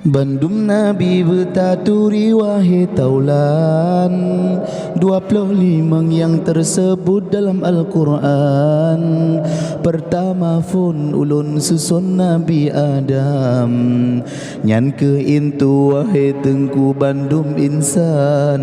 Bandung Nabi bertaturi wahai taulan 25 yang tersebut dalam Al-Quran. Pertama fun ulun susun Nabi Adam, nyan ke intu wahai tengku bandum insan.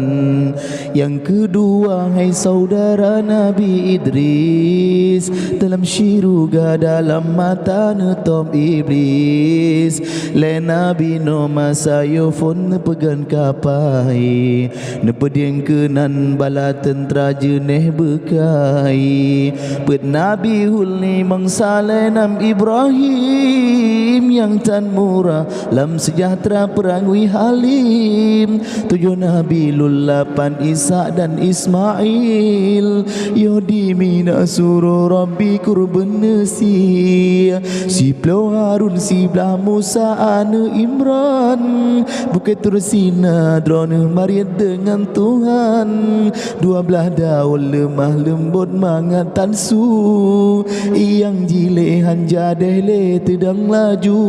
Yang kedua hai saudara Nabi Idris, dalam syiruga dalam mata netom iblis. Le Nabi no masayo fon nepegan kapai, nepedeng kenan bala tentera jeneh bekai. Pet Nabi hulni mangsale nam Ibrahim, yang tan murah lam sejahtera perangui halim. 7 Nabi lulapan Isa dan Ismail, yodi mina suruh Rabbi kurban nasi. Si Plau Harun si belah Musa ane Imran, bukit Tursina drone Maria dengan Tuhan. 12 daun lemah lembut mangat tansu, yang jilehan jadeh le tedang laju.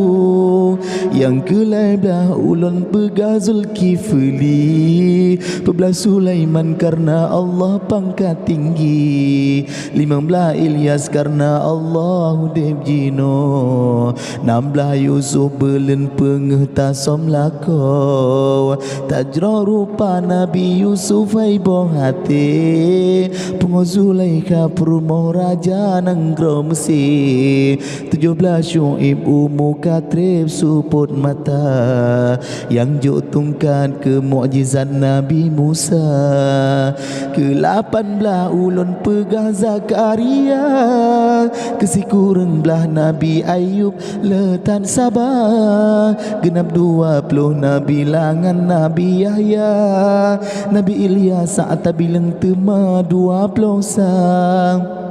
Yang kelai belah ulun pegah Zulkifli, pebelah Sulaiman karena Allah pangkat tinggi. 15 Ilyas karena Allah deb jino. 16 Yusuf belen pengeh tasom lako, tajro rupa Nabi Yusuf ai boh hati. Pengo Zulaikha perumoh raja nenggro Mesir. 17 Syuib umu katrib suput mata, yang juk tungkat ke mukjizat Nabi Musa. Ke-18 ulun pegah Zakaria, kesikureng belah Nabi Ayub letan sabar. Genap 20 Nabi langan Nabi Yahya, Nabi Ilyas saat bileng tema 20 sang.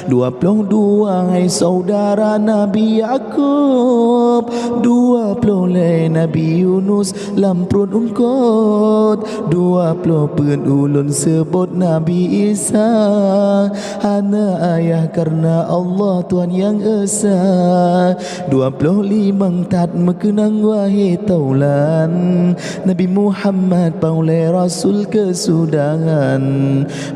22 hai saudara Nabi Yakub, 20 le Nabi Yunus lamprun ungkot. 20 pen ulun sebut Nabi Isa, hana ayah karena Allah Tuhan yang esa. 25 tat mekenang wahai taulan, Nabi Muhammad paulai Rasul kesudahan.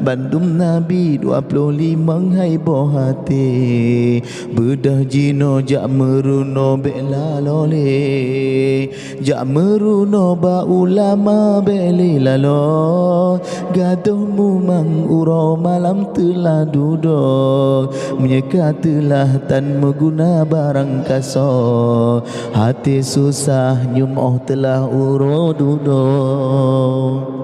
Bandung Nabi 25 hai boh hati, bedah jino jak meruno bela lole, jak meruno ba ulama beli lalo. Gaduh mumang uro malam telah duduk, menyeka telah tan meguna barang kaso. Hati susah nyum telah uro duduk.